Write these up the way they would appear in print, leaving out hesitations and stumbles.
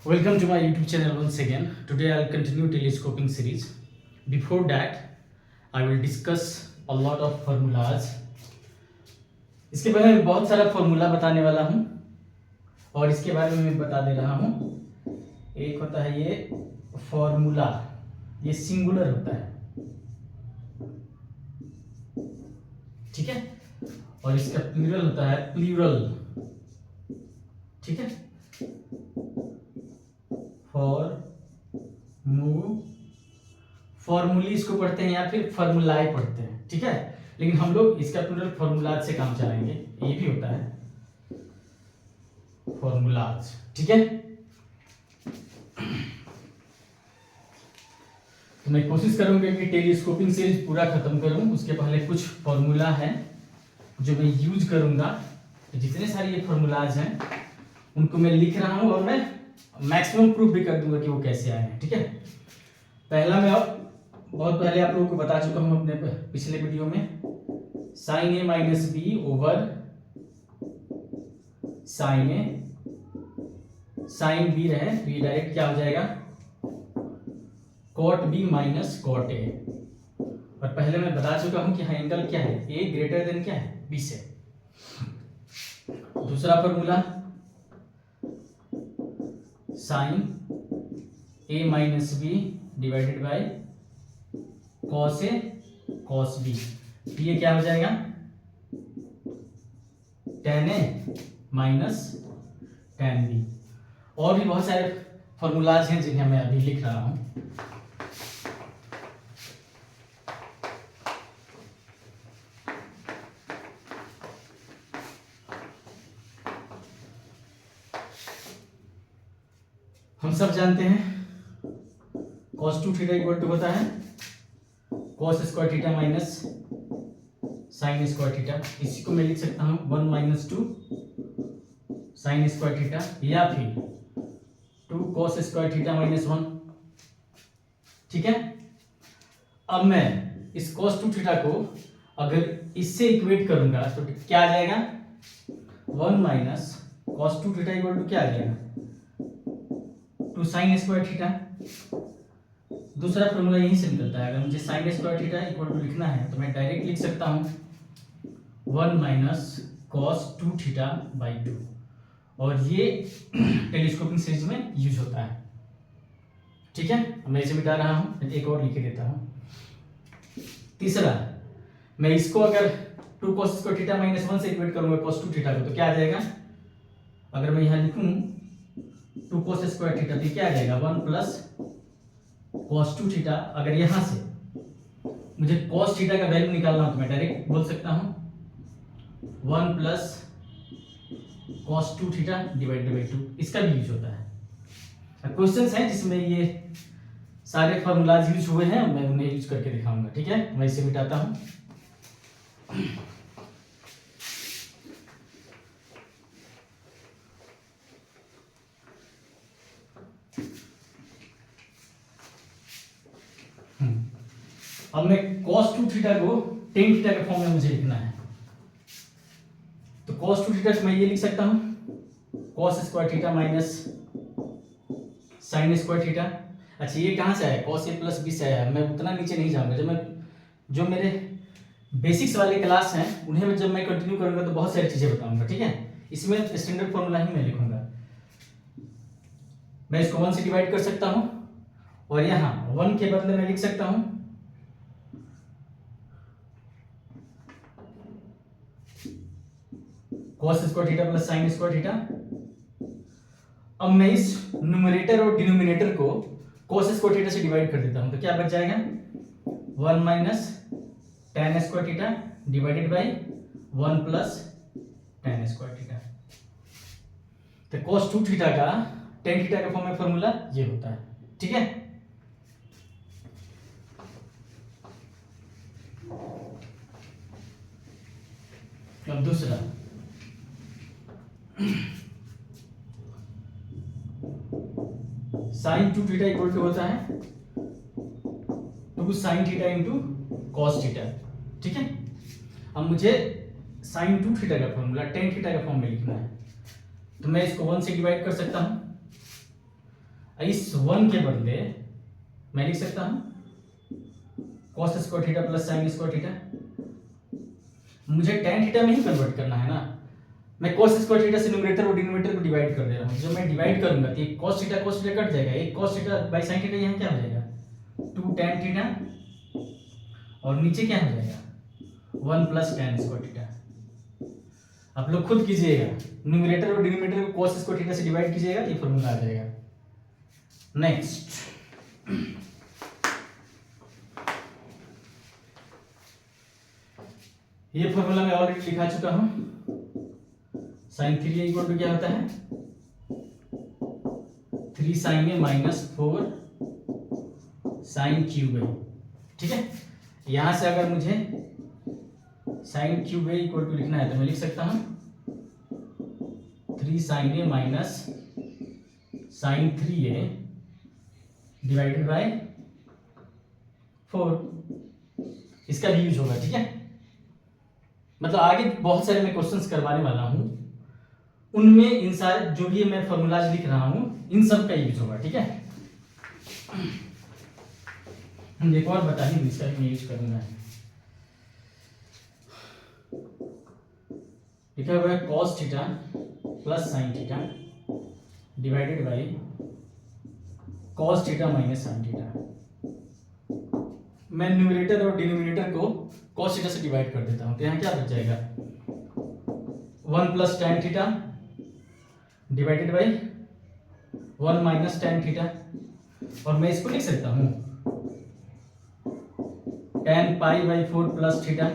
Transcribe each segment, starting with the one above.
Welcome to my YouTube channel once again. Today I'll continue telescoping series. Before that, I will discuss a lot of formulas. इसके पहले मैं बहुत सारा formula बताने वाला हूँ और इसके बारे में मैं बता दे रहा हूँ। एक होता है ये फॉर्मूला, ये सिंगुलर होता है, ठीक है, और इसका प्लूरल होता है प्लूरल, ठीक है। फॉर्मूली इसको पढ़ते हैं या फिर फॉर्मूलाए पढ़ते हैं, ठीक है, लेकिन हम लोग इसका प्लूरल फॉर्मूलाज से काम चलाएंगे। ये भी होता है फॉर्मूलाज, ठीक है। तो मैं कोशिश करूंगा कि टेलीस्कोपिंग सीरीज पूरा खत्म करूं। उसके पहले कुछ फॉर्मूला है जो मैं यूज करूंगा। जितने सारे ये फॉर्मूलाज हैं उनको मैं लिख रहा हूं और मैं मैक्सिमम प्रूफ भी कर दूंगा कि वो कैसे आए हैं, ठीक है। पहला मैं बहुत पहले आप लोगों को बता चुका हूं अपने पिछले वीडियो में, sine A minus B over sine A, sine B रहे तो ये डायरेक्ट क्या हो जाएगा, cot B minus cot A. और पहले मैं बता चुका हूं कि हाँ एंगल क्या है, ए ग्रेटर देन क्या है, बी से। दूसरा formula sine A minus B divided by cos A cos B, ये क्या हो जाएगा, tan A minus tan B. और भी बहुत सारे फॉर्मूलाज हैं जिन्हें मैं अभी लिख रहा हूं। हम सब जानते हैं cos 2 थीटा इक्वल टू होता है cos square theta minus sign square theta. इसी को मैं लिख सकता हूं 1 माइनस 2 साइन स्क्वायर थीटा या फिर 2 cos स्क्वायर थीटा माइनस 1, ठीक है। अब मैं इस cos 2 थीटा को अगर इससे इक्वेट करूंगा तो क्या आ जाएगा, 1 minus cos 2 theta equal to क्या आ जाएगा, 2 साइन स्क्वायर थीटा। दूसरा फॉर्मूला यहीं से निकलता है। अगर मुझे sine square theta equal to लिखना है तो मैं डायरेक्ट लिख सकता हूं 1 माइनस कॉस 2 थीटा बाई 2, और ये टेलीस्कोपिंग सीरीज में यूज होता है, ठीक है। मैं इसे मिटा रहा हूं, एक और लिख देता हूं। तीसरा, मैं इसको अगर 2 cos स्क्वायर थीटा माइनस 1 से इक्वेट करूंगा cos 2 थीटा को तो क्या आ जाएगा, अगर मैं यहां लिखूं 2 cos स्क्वायर थीटा तो क्या आ जाएगा, 1 प्लस cos 2 थीटा। अगर यहां से मुझे cos थीटा का वैल्यू निकालना हो तो मैं डायरेक्ट बोल सकता हूं 1 plus cos 2 theta divided by 2। इसका भी यूज होता है। क्वेश्चंस हैं जिसमें ये सारे फॉर्मूलाज यूज हुए हैं, मैं उन्हें यूज करके दिखाऊंगा, ठीक है। मैं इसे मिटाता हूं। अब मैं cos 2 थीटा को tan थीटा के फॉर्म में मुझे लिखना है, तो cos 2 थीटा मैं ये लिख सकता हूं cos square theta minus sign square theta. अच्छा, ये कहां से आया, cos a प्लस बी से आया है। मैं उतना नीचे नहीं जाऊंगा। जो मेरे बेसिक्स वाले क्लास हैं उन्हें जब मैं कंटिन्यू करूंगा तो बहुत सारी चीजें बताऊंगा, ठीक है। इसमें स्टैंडर्ड फॉर्मूला ही मैं लिखूंगा। मैं इसको 1 से डिवाइड कर सकता हूं और यहां 1 के बदले में लिख सकता हूं cos square theta plus sine square theta. अब मैं इस न्यूमरेटर और डिनोमिनेटर को cos स्क्वायर थीटा से डिवाइड कर देता हूं तो क्या बच जाएगा, 1 minus tan square theta divided by 1 plus tan square theta. तो cos 2 थीटा का tan थीटा का फॉर्म में फॉर्मूला ये होता है, ठीक है। अब दूसरा, साइन 2 थीटा इक्वल टू होता है 2 sign theta into cos theta, ठीक है। अब मुझे साइन 2 थीटा का फॉर्मूला tan थीटा का फॉर्म में लिखना है तो मैं इसको 1 से डिवाइड कर सकता हूं इस 1 के बदले मैं लिख सकता हूं cos square theta plus sine square theta. मुझे tan थीटा में ही कन्वर्ट करना है ना, मैं cos स्क्वायर थीटा से न्यूमरेटर और डिनोमिनेटर को डिवाइड कर दे रहा हूं। जब मैं डिवाइड करूंगा तो ये cos थीटा कट जाएगा, एक cos theta by sin theta यहाँ क्या हो जाएगा 2 tan थीटा, और नीचे क्या हो जाएगा 1 प्लस tan स्क्वायर थीटा। आप लोग खुद कीजिएगा, न्यूमरेटर और डिनोमिनेटर को cos स्क्वायर थीटा से डिवाइड कीजिएगा, ये फॉर्मूला आ जाएगा। नेक्स्ट ये फॉर्मूला मैं ऑलरेडी लिखा चुका हूं। sin 3a इक्वल टू क्या होता है 3 sin a minus 4 sin cube a। ठीक है, यहां से अगर मुझे sin cube a equal to लिखना है तो मैं लिख सकता हूं 3 sin a minus sin 3a divided by 4। इसका भी यूज होगा। ठीक है, मतलब आगे बहुत सारे मैं क्वेश्चंस करवाने वाला हूं, उनमें इन सारे जो भी मैं फॉर्मूलाज लिख रहा हूं इन सब का यूज होगा। ठीक है, एक और बता दी इसका मैं यूज करूंगा। लिखा हुआ है cos theta plus sin theta divided by cos theta minus sin theta. मैं न्यूमरेटर और डिनोमिनेटर को cos थीटा से डिवाइड कर देता हूं, तो यहाँ क्या बच जाएगा 1 plus tan theta divided by 1 minus tan theta, और मैं इसको लिख सकता हूं tan pi by 4 plus theta.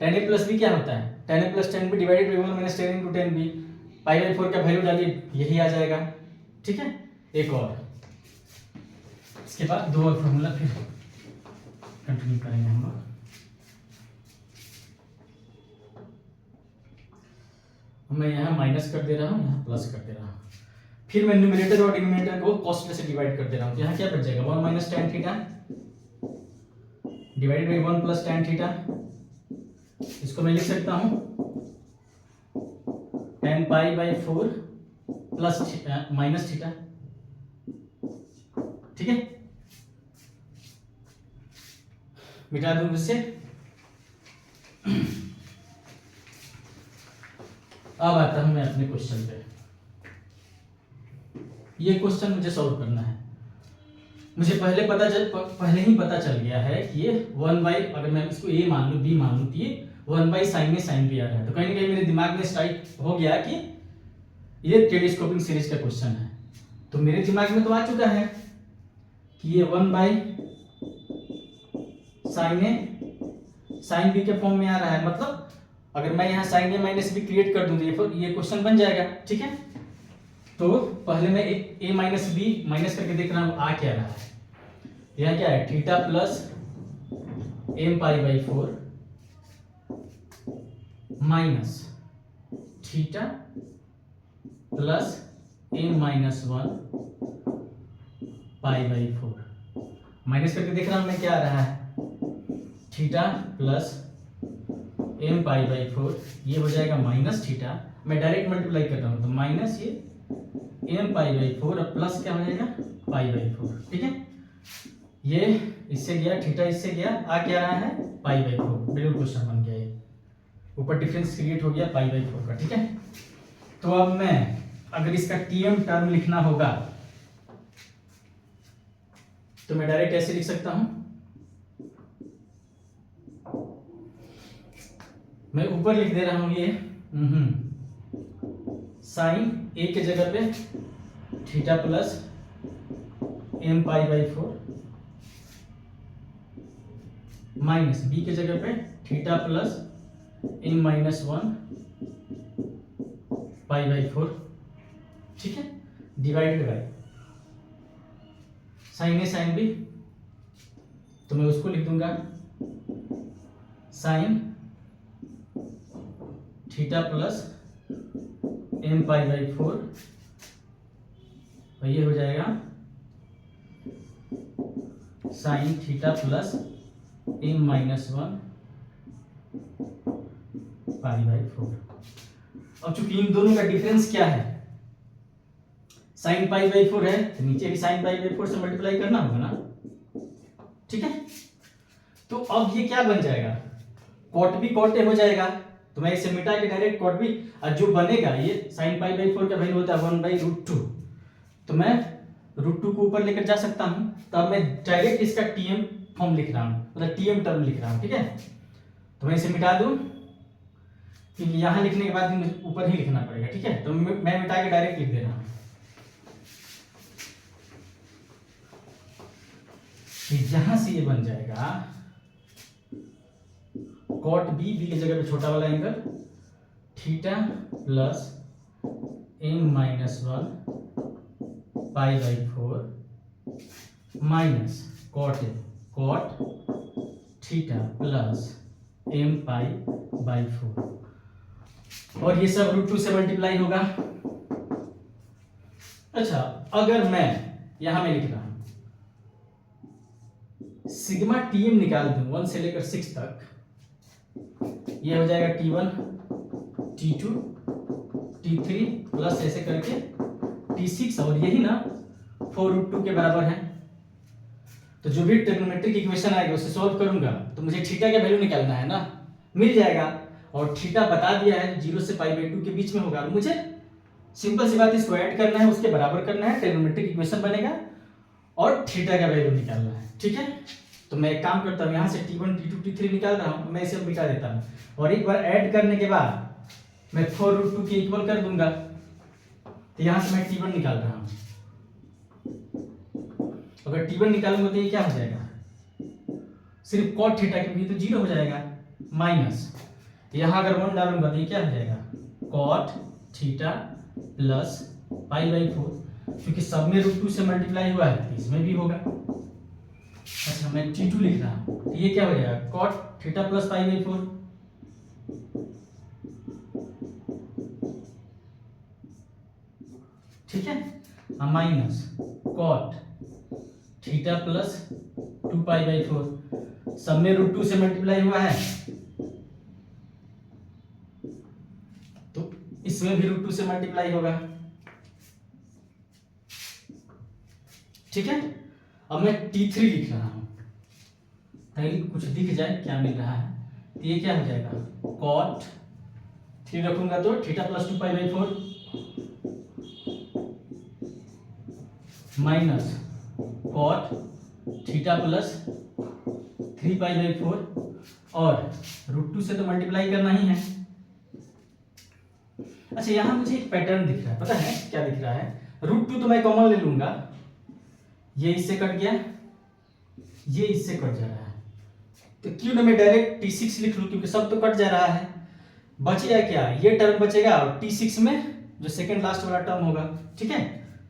tan a plus B क्या होता है tan a प्लस tan b divided by 1 minus tan into tan b। Pi by 4 का वैल्यू डालिए, यही आ जाएगा। ठीक है, एक और, इसके बाद दो और फॉर्मूला फिर कंटिन्यू करेंगे हम लोग। मैं यहाँ माइनस कर दे रहा हूँ, यहाँ प्लस कर दे रहा हूँ, फिर मैं न्यूमरेटर और डिनोमिनेटर को cos थीटा से डिवाइड कर दे रहा हूँ, तो यहाँ क्या बच जाएगा 1 minus tan theta divided by 1 plus tan theta. इसको मैं लिख सकता हूँ tan pi by 4 plus minus theta. ठीक है, मिटा दूं इससे। अब आता हूं मैं अपने क्वेश्चन पे। ये क्वेश्चन मुझे सॉल्व करना है। मुझे पहले ही पता चल गया है कि ये 1 बाई, अगर मैं इसको a मान लूं b मान लूं, तो ये 1 बाई साइन में साइन भी आ रहा है, तो कहीं ना कहीं मेरे दिमाग में स्ट्राइक हो गया कि ये टेलीस्कोपिंग सीरीज का क्वेश्चन है। तो मेरे दिमाग में तो आ चुका है कि ये 1 by sine A sine B के फॉर्म में आ रहा है, मतलब अगर मैं यहाँ sine A minus B create कर दूं तो ये क्वेश्चन बन जाएगा। ठीक है, तो पहले मैं एक ए माइनस बी माइनस करके देख रहा हूँ आ क्या रहा है। यहाँ क्या है theta plus M pi by 4 minus theta plus M minus 1 pi by 4। Minus करके देख रहा हूं मैं क्या आ रहा है theta plus M pi by 4, ये हो जाएगा माइनस थीटा। मैं डायरेक्ट मल्टीप्लाई कर रहा हूं तो माइनस ये एम पाई बाई 4 और प्लस क्या हो जाएगा पाई बाई 4। ठीक है, ये इससे गया थीटा, इससे गया, आ क्या रहा है पाई बाई 4। बिल्कुल क्वेश्चन बन गया, ये ऊपर डिफरेंस क्रिएट हो गया पाई बाई 4 का। ठीक है, तो अब मैं अगर इसका टीएम टर्म लिखना होगा तो मैं डायरेक्ट ऐसे लिख सकता हूं, मैं ऊपर लिख दे रहा हूं ये साइन ए के जगह पे theta plus M pi by 4 minus B के जगह पे theta plus M minus 1 pi by 4। ठीक है, divided by sine A sine B, तो मैं उसको लिख दूंगा sine theta plus M pi by 4, और ये हो जाएगा sine theta plus M minus 1 pi by 4। अब चूंकि इन दोनों का डिफरेंस क्या है साइन पाई बाई 4 है तो नीचे भी साइन पाई बाई 4 से मल्टीप्लाई करना होगा ना, ठीक है। तो अब ये क्या बन जाएगा, कॉट भी कॉट ए हो जाएगा, तो मैं इसे मिटा के डायरेक्ट कॉट भी, और जो बनेगा ये साइन पाई बाई 4 का वैल्यू होता है 1/√2, तो मैं √2 को ऊपर लेकर जा सकता हूं। तो अब मैं डायरेक्ट इसका टीएम फॉर्म लिख रहा हूं, मतलब टीएम टर्म लिख रहा हूं, ठीक है। तो मैं इसे मिटा दूं, क्योंकि यहां लिखने के बाद मुझे ऊपर ही लिखना पड़ेगा, ठीक है। तो मैं मिटा के डायरेक्ट लिख दे रहा हूं। यहां से ये बन जाएगा कॉट बी, बी की जगह पे छोटा वाला angle, theta plus m-1 pi by 4 minus cot A, cot theta plus m pi by 4, और ये सब √2 से मल्टीप्लाई होगा। अच्छा, अगर मैं यहां में लिख रहा हूं सिग्मा टीएम निकाल दूं 1 से लेकर 6 तक, ये हो जाएगा T1 T2 T3 प्लस ऐसे करके T6, और यही ना 4√2 के बराबर है। तो जो भी ट्रिग्नोमेट्रिक इक्वेशन आएगा उसे सॉल्व करूंगा तो मुझे थीटा का वैल्यू निकालना है ना, मिल जाएगा। और थीटा बता दिया है 0 से π/2 के बीच में होगा, मुझे सिंपल सी बात इसको ऐड करना है, उसके बराबर करना है, ट्रिग्नोमेट्रिक इक्वेशन बनेगा और थीटा का वैल्यू निकालना है, ठीक है। तो मैं एक काम करता हूँ, यहाँ से T1 T2 T3 निकाल रहा हूँ, मैं इसे मिटा देता हूँ, और एक बार ऐड करने के बाद मैं 4√2 के इक्वल कर दूंगा। तो यहाँ से मैं T1 निकाल रहा हूँ, अगर T1 निकालूंगा तो ये क्या हो जाएगा, सिर्फ cot थीटा के लिए तो 0 हो जाएगा, माइनस यहाँ अगर 1 डालूंगा तो ये क्या हो जाएगा, cot थीटा प्लस π/4, क्योंकि सब में √2 से मल्टीप्लाई हुआ है तो इसमें भी होगा। अच्छा, मैं T2 लिख रहा हूं तो ये क्या हो जाएगा, cot थीटा प्लस π/4, ठीक है, माइनस cot थीटा प्लस 2π/4, सब में √2 से मल्टीप्लाई हुआ है तो इसमें भी √2 से मल्टीप्लाई होगा, ठीक है। अब मैं T3 लिख रहा हूं ताकि कुछ दिख जाए क्या मिल रहा है। तो ये क्या हो जाएगा, cot 3 रखूंगा तो theta plus 2π/4 minus cot theta plus 3π/4, और √2 से तो मल्टीप्लाई करना ही है। अच्छा, यहां मुझे एक पैटर्न दिख रहा है, पता है क्या दिख रहा है, √2 तो मैं कॉमन ले लूंगा, ये इससे कट गया, ये इससे कट जा रहा है, तो क्यों ना मैं डायरेक्ट T6 लिख लूं, क्योंकि सब तो कट जा रहा है, बचेगा क्या, ये टर्म बचेगा और T6 में जो सेकंड लास्ट वाला टर्म होगा, ठीक है।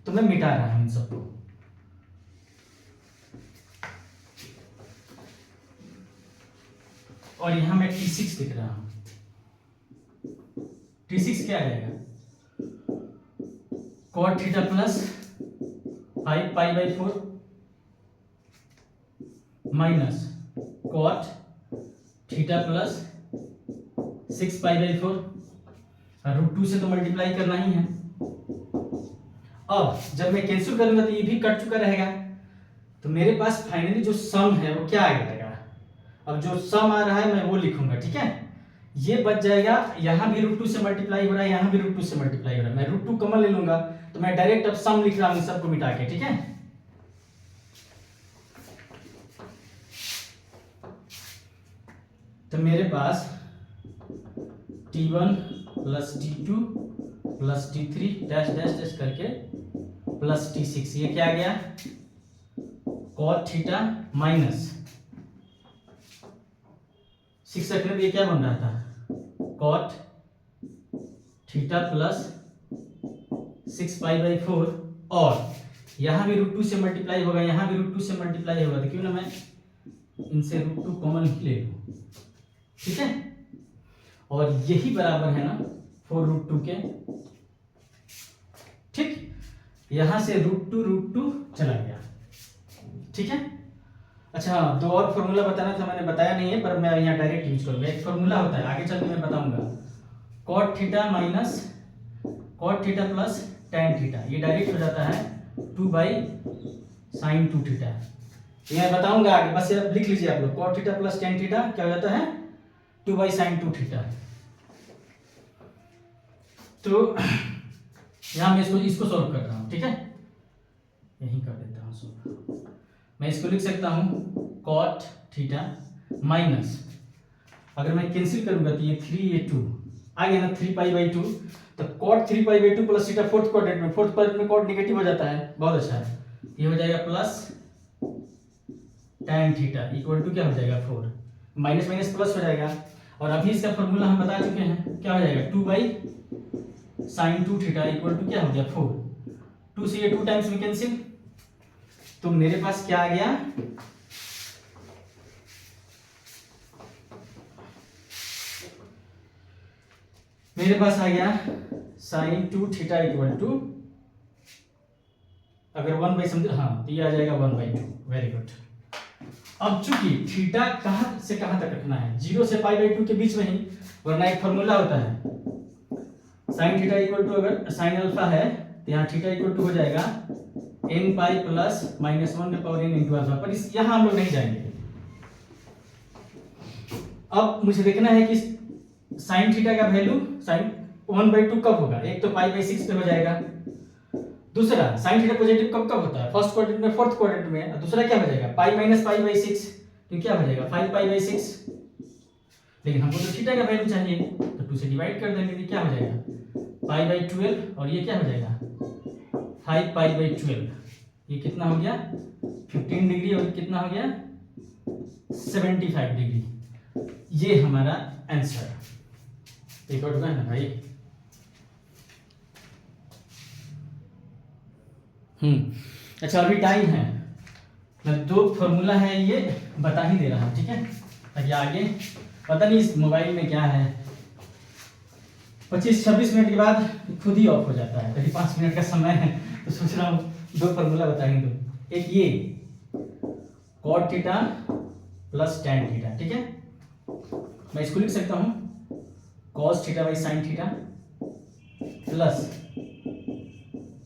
तो मैं मिटा रहा हूं इन सबको, और यहां मैं T6 लिख रहा हूं, T6 क्या आएगा, cot theta plus 5π/4 minus cot theta plus 6π/4, √2 से तो मल्टीप्लाई करना ही है। अब जब मैं कैंसिल करूंगा तो ये भी कट चुका रहेगा, तो मेरे पास फाइनली जो सम है वो क्या आ जाएगा, अब जो सम आ रहा है मैं वो लिखूंगा, ठीक है। ये बच जाएगा, यहां भी √2 से मल्टीप्लाई हो रहा है, यहां भी √2 से मल्टीप्लाई हो रहा है, मैं √2 कॉमन ले लूंगा तो मैं डायरेक्ट अब सम लिख रहा हूं सबको मिटा के, ठीक है। तो मेरे पास T1 plus T2 plus T3 dash dash dash करके प्लस T6, ये क्या आ गया, cot थीटा माइनस 6 रखने पे ये क्या बन रहा था, cot थीटा प्लस 6π/4, और यहां भी √2 से मल्टीप्लाई होगा, यहां भी √2 से मल्टीप्लाई होगा, तो क्यों ना मैं इनसे √2 कॉमन ही ले लूं, ठीक है। और यही बराबर है ना 4√2 के, ठीक, यहां से √2 चला गया, ठीक है। अच्छा, दो और फॉर्मूला बताना था, मैंने बताया नहीं है, पर मैं यहाँ डायरेक्ट यूज करूंगा। एक फॉर्मूला होता है, आगे चल के मैं बताऊंगा, cot theta minus cot theta plus tan theta, ये डायरेक्ट हो जाता है 2 बाई साइन 2 थीटा। ये मैं बताऊंगा आगे, बस ये लिख लीजिए आप लोग, cot theta plus tan theta क्या हो जाता है 2 बाई साइन 2 थीटा। तो यहाँ मैं इसको सॉल्व कर रहा हूँ, ठीक है, यहीं कर देता हूँ सॉल्व। मैं इसको लिख सकता हूँ कॉट थीटा माइनस, अगर मैं कैंसिल करूंगा तो ये 3 ये 2 आ गया ना, 3 पाई बाई 2, तो cot 3 pi by 2 plus theta fourth quadrant में कॉट नेगेटिव हो जाता है, बहुत अच्छा है, ये हो जाएगा plus tan theta equal to क्या हो जाएगा 4, माइनस माइनस प्लस हो जाएगा। और अभी इसका फॉर्मूला हम बता चुके हैं, क्या हो जाएगा 2 by sine 2 theta equal to क्या हो गया 4, 2 से ये 2 टाइम्स में कैंसिल, तो मेरे पास क्या आ गया, मेरे पास आ गया साइन 2 थीटा इक्वल टू, अगर 1 बाई समझ, हाँ तो ये आ जाएगा 1/2, वेरी गुड। अब चूंकि थीटा कहां से कहां तक रखना है, 0 से पाई बाई 2 के बीच में ही, वरना एक फॉर्मूला होता है साइन थीटा इक्वल टू, अगर साइन अल्फा है तो यहाँ थीटा इक्वल टू हो जाएगा n पाई प्लस माइनस 1 के पावर n इंटू अल्फा, पर इस यहाँ हम लोग नहीं जाएंगे। अब मुझे देखना है कि साइन थीटा का वैल्यू साइन 1/2 कब होगा, एक तो पाई बाई 6 पे हो जाएगा, दूसरा साइन थीटा पॉजिटिव कब कब होता है, फर्स्ट क्वाड्रेंट में फोर्थ क्वाड्रेंट में, और दूसरा क्या हो जाएगा पाई माइनस पाई बाई 6, तो क्या हो जाएगा 5 पाई बाई 6, लेकिन हमको तो थीटा का वैल्यू चाहिए तो 2 से डिवाइड कर देंगे, क्या हो जाएगा पाई बाई 12, और ये क्या हो जाएगा 5 पाई बाई 12, ये कितना हो गया 15 डिग्री, और कितना हो गया 75 डिग्री, ये हमारा आंसर एक और है ना भाई। अच्छा अभी टाइम है, मैं 2 फॉर्मूला है ये बता ही दे रहा हूँ, ठीक है, ताकि आगे पता नहीं इस मोबाइल में क्या है, 25-26 मिनट के बाद खुद ही ऑफ हो जाता है, कभी 5 मिनट का समय है, तो सोच रहा हूँ 2 फॉर्मूला बताएंगे। तो एक ये cot theta plus tan theta, ठीक है, मैं इसको लिख सकता हूँ cos theta by sine theta plus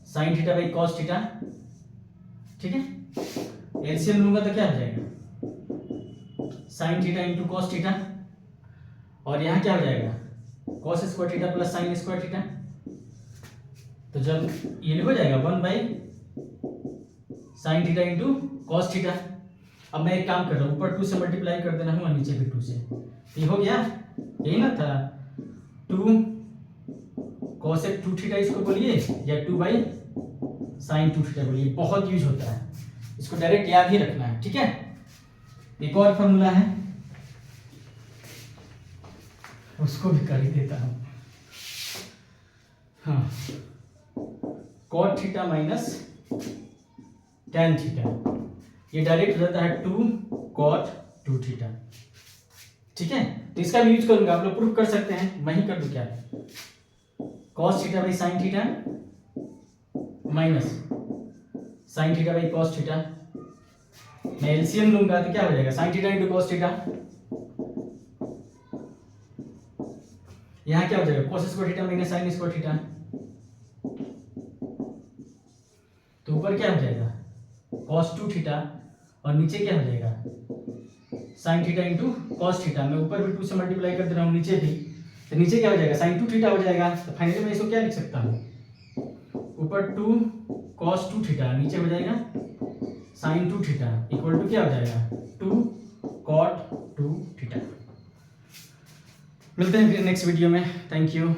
sine theta by cos theta, ठीक है, एलसीएम लूंगा तो क्या हो जाएगा sine theta into cos theta, और यहाँ क्या हो जाएगा cos square theta plus sine square theta, तो जब ये हो जाएगा 1 by sine theta into cos theta. अब मैं एक काम कर रहा हूँ, ऊपर 2 से मल्टीप्लाई कर देना हूँ और नीचे भी 2 से, ये हो गया, यही ना था 2 कॉसेक 2 थीटा इसको बोलिए, या 2 बाई साइन 2 थीटा बोलिए, बहुत यूज होता है, इसको डायरेक्ट याद ही रखना है, ठीक है। एक और फॉर्मूला है, उसको भी कर ही देता हूं, हाँ, cot theta minus tan theta, ये डायरेक्ट हो जाता है 2 कॉट 2 थीटा, ठीक है, तो इसका भी यूज करूंगा, आप लोग प्रूफ कर सकते हैं, मैं ही कर दूं क्या, cos theta by sine theta minus sign theta by cos theta, मैं एलसीएम लूंगा तो क्या हो जाएगा sine theta into cos theta, यहाँ क्या हो जाएगा cos square theta minus sign square theta, तो ऊपर क्या हो जाएगा कॉस 2 थीटा, और नीचे क्या हो जाएगा sine theta into cos theta, मैं ऊपर भी 2 से मल्टीप्लाई कर दे रहा हूँ, नीचे भी, तो नीचे क्या हो जाएगा साइन 2 थीटा हो जाएगा, तो फाइनली मैं इसको क्या लिख सकता हूँ, ऊपर 2 कॉस 2 थीटा, नीचे हो जाएगा साइन 2 थीटा इक्वल टू क्या हो जाएगा 2 कॉट 2 थीटा। मिलते हैं फिर नेक्स्ट वीडियो में, थैंक यू।